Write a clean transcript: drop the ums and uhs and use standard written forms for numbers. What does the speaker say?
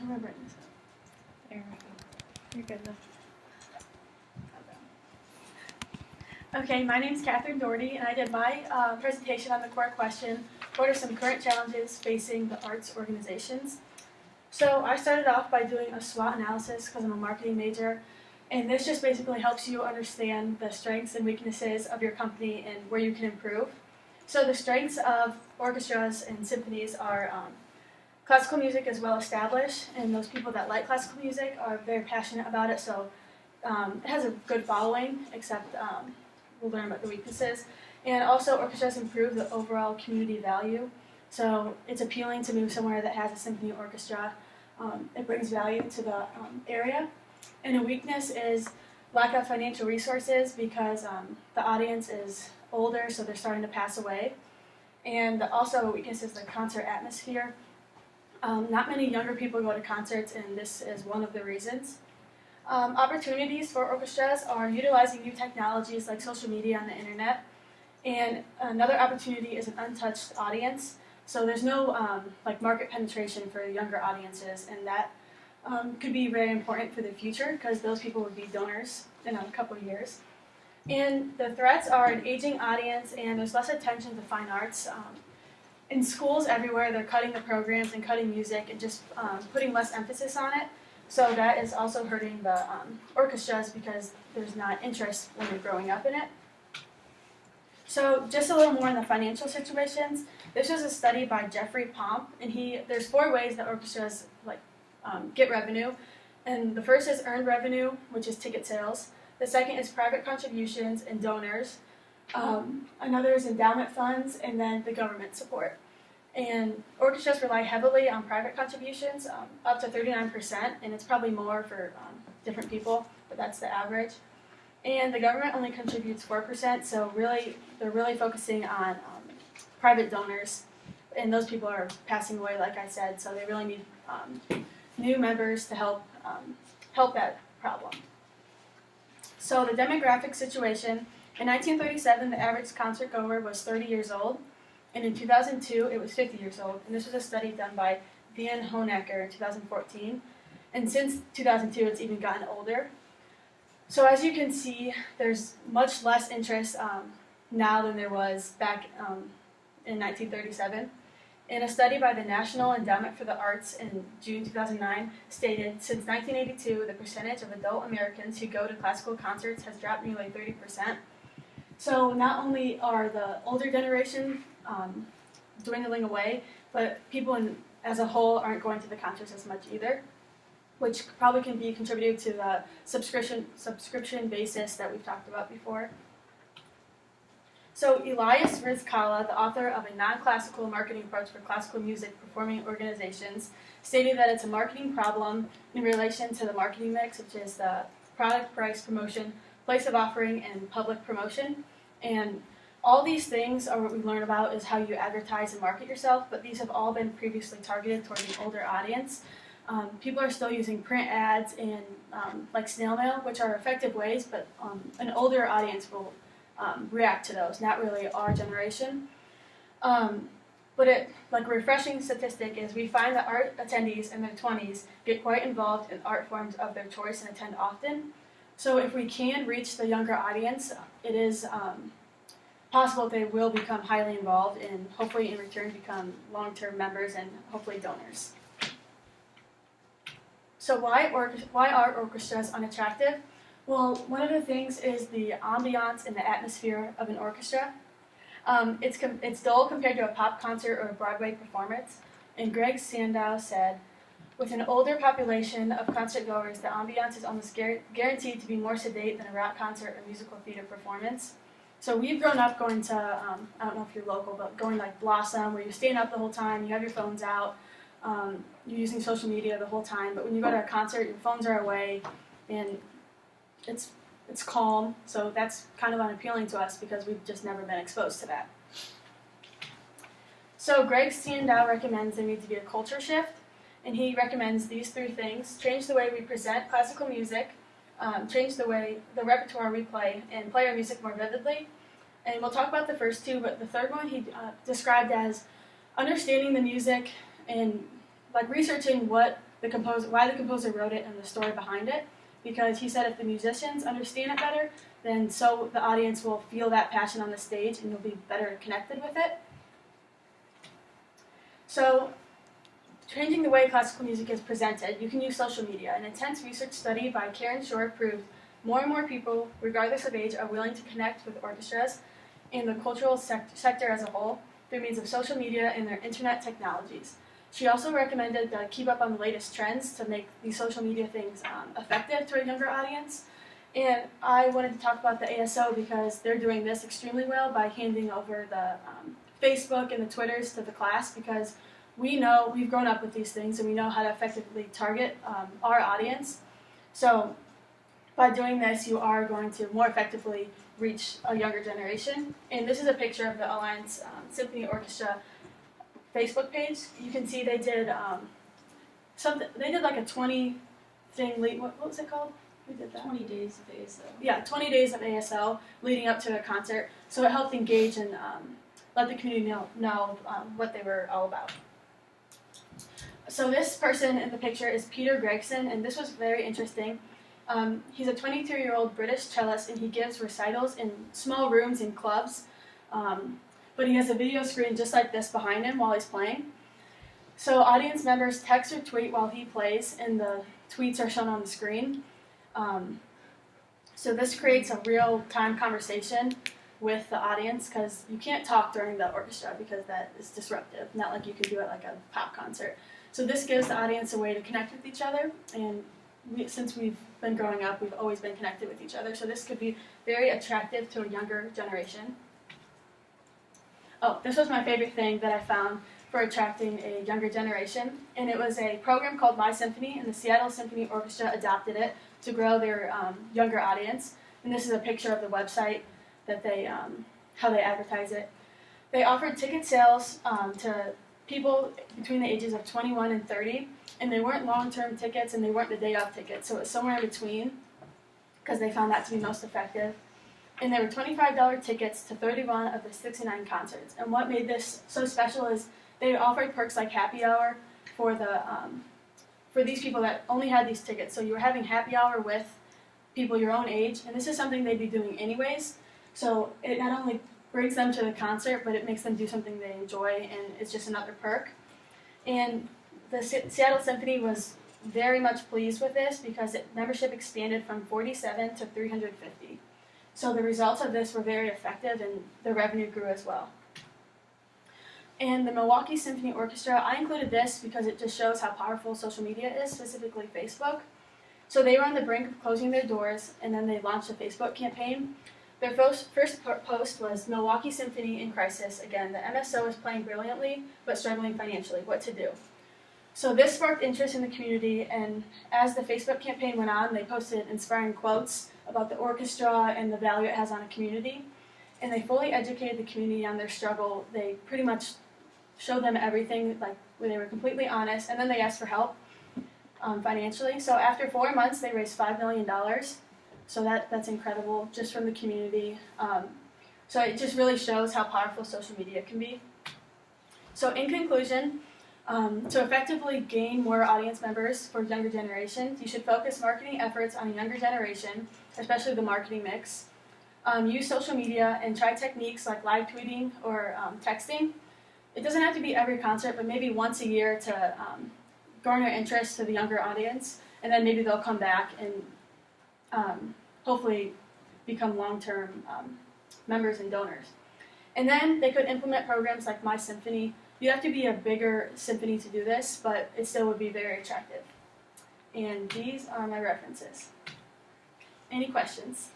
I'm gonna bring this up. There we go. You're good though. Okay, my name is Catherine Doherty, and I did my presentation on the core question, what are some current challenges facing the arts organizations? So I started off by doing a SWOT analysis because I'm a marketing major, and this just basically helps you understand the strengths and weaknesses of your company and where you can improve. So the strengths of orchestras and symphonies are classical music is well established, and those people that like classical music are very passionate about it, so it has a good following, except we'll learn about the weaknesses. And also, orchestras improve the overall community value. So it's appealing to move somewhere that has a symphony orchestra. It brings value to the area. And a weakness is lack of financial resources because the audience is older, so they're starting to pass away. And also a weakness is the concert atmosphere. Not many younger people go to concerts, and this is one of the reasons. Opportunities for orchestras are utilizing new technologies like social media and the internet. And another opportunity is an untouched audience. So there's no like market penetration for younger audiences, and that could be very important for the future because those people would be donors in a couple of years. And the threats are an aging audience, and there's less attention to fine arts. In schools everywhere, they're cutting the programs and cutting music and just putting less emphasis on it. So that is also hurting the orchestras because there's not interest when they're growing up in it. So just a little more on the financial situations. This was a study by Jeffrey Pomp, and there's 4 ways that orchestras get revenue. And the first is earned revenue, which is ticket sales. The second is private contributions and donors. Another is endowment funds, and then the government support. And orchestras rely heavily on private contributions, up to 39%, and it's probably more for different people, but that's the average. And the government only contributes 4%, so they're really focusing on private donors, and those people are passing away, like I said, so they really need new members to help that problem. So the demographic situation, in 1937, the average concert goer was 30 years old. And in 2002, it was 50 years old. And this was a study done by Van Honacker in 2014. And since 2002, it's even gotten older. So as you can see, there's much less interest now than there was back in 1937. And a study by the National Endowment for the Arts in June 2009 stated, since 1982, the percentage of adult Americans who go to classical concerts has dropped nearly 30%. So not only are the older generation dwindling away, but people as a whole aren't going to the concerts as much either, which probably can be contributed to the subscription basis that we've talked about before. So Elias Rizkallah, the author of a non-classical marketing approach for classical music performing organizations, stated that it's a marketing problem in relation to the marketing mix, which is the product, price, promotion, place of offering, and public promotion. And all these things are what we learn about is how you advertise and market yourself, but these have all been previously targeted toward an older audience. People are still using print ads and like snail mail, which are effective ways, but an older audience will react to those, not really our generation. But a refreshing statistic is we find that art attendees in their 20s get quite involved in art forms of their choice and attend often. So if we can reach the younger audience, it is possible they will become highly involved and hopefully in return become long-term members and hopefully donors. So why are orchestras unattractive? Well, one of the things is the ambiance and the atmosphere of an orchestra. It's dull compared to a pop concert or a Broadway performance. And Greg Sandow said, with an older population of concert goers, the ambiance is almost guaranteed to be more sedate than a rock concert or musical theater performance. So we've grown up going to, I don't know if you're local, but going like Blossom, where you're staying up the whole time, you have your phones out, you're using social media the whole time, but when you go to a concert, your phones are away, and it's calm, so that's kind of unappealing to us because we've just never been exposed to that. So Greg Sandow recommends there needs to be a culture shift, and he recommends these 3 things: change the way we present classical music, change the repertoire we play, and play our music more vividly. And we'll talk about the first 2, but the third one he described as understanding the music and like researching what why the composer wrote it and the story behind it, because he said if the musicians understand it better, then so the audience will feel that passion on the stage and you'll be better connected with it. So, changing the way classical music is presented, you can use social media. An intense research study by Karen Shore proved more and more people, regardless of age, are willing to connect with orchestras and the cultural sector as a whole through means of social media and their internet technologies. She also recommended to keep up on the latest trends to make these social media things effective to a younger audience. And I wanted to talk about the ASO because they're doing this extremely well by handing over the Facebook and the Twitters to the class, because we've grown up with these things and we know how to effectively target our audience. So by doing this, you are going to more effectively reach a younger generation. And this is a picture of the Alliance Symphony Orchestra Facebook page. You can see they did They did like a 20 thing. What was it called? Who did that? 20 days of ASO. Yeah, 20 days of ASO leading up to a concert. So it helped engage and let the community know what they were all about. So this person in the picture is Peter Gregson, and this was very interesting. He's a 22-year-old British cellist, and he gives recitals in small rooms in clubs. But he has a video screen just like this behind him while he's playing. So audience members text or tweet while he plays, and the tweets are shown on the screen. So this creates a real-time conversation with the audience, because you can't talk during the orchestra because that is disruptive, not like you can do it like a pop concert. So this gives the audience a way to connect with each other, and since we've been growing up, we've always been connected with each other, so this could be very attractive to a younger generation. Oh, this was my favorite thing that I found for attracting a younger generation, and it was a program called My Symphony, and the Seattle Symphony Orchestra adopted it to grow their younger audience. And this is a picture of the website that how they advertise it. They offered ticket sales to people between the ages of 21 and 30, and they weren't long-term tickets and they weren't the day-of tickets, so it was somewhere in between, because they found that to be most effective. And there were $25 tickets to 31 of the 69 concerts. And what made this so special is they offered perks like happy hour for these people that only had these tickets. So you were having happy hour with people your own age, and this is something they'd be doing anyways. So it not only brings them to the concert, but it makes them do something they enjoy, and it's just another perk. And the Seattle Symphony was very much pleased with this because membership expanded from 47 to 350. So the results of this were very effective, and the revenue grew as well. And the Milwaukee Symphony Orchestra, I included this because it just shows how powerful social media is, specifically Facebook. So they were on the brink of closing their doors, and then they launched a Facebook campaign. Their first post was Milwaukee Symphony in crisis. Again, the MSO is playing brilliantly, but struggling financially. What to do? So this sparked interest in the community, and as the Facebook campaign went on, they posted inspiring quotes about the orchestra and the value it has on a community. And they fully educated the community on their struggle. They pretty much showed them everything, like where they were completely honest, and then they asked for help financially. So after 4 months, they raised $5 million. So that's incredible, just from the community. So it just really shows how powerful social media can be. So in conclusion, to effectively gain more audience members for younger generations, you should focus marketing efforts on a younger generation, especially the marketing mix. Use social media and try techniques like live tweeting or texting. It doesn't have to be every concert, but maybe once a year to garner interest to the younger audience, and then maybe they'll come back and hopefully become long-term members and donors. And then they could implement programs like My Symphony. You'd have to be a bigger symphony to do this, but it still would be very attractive. And these are my references. Any questions?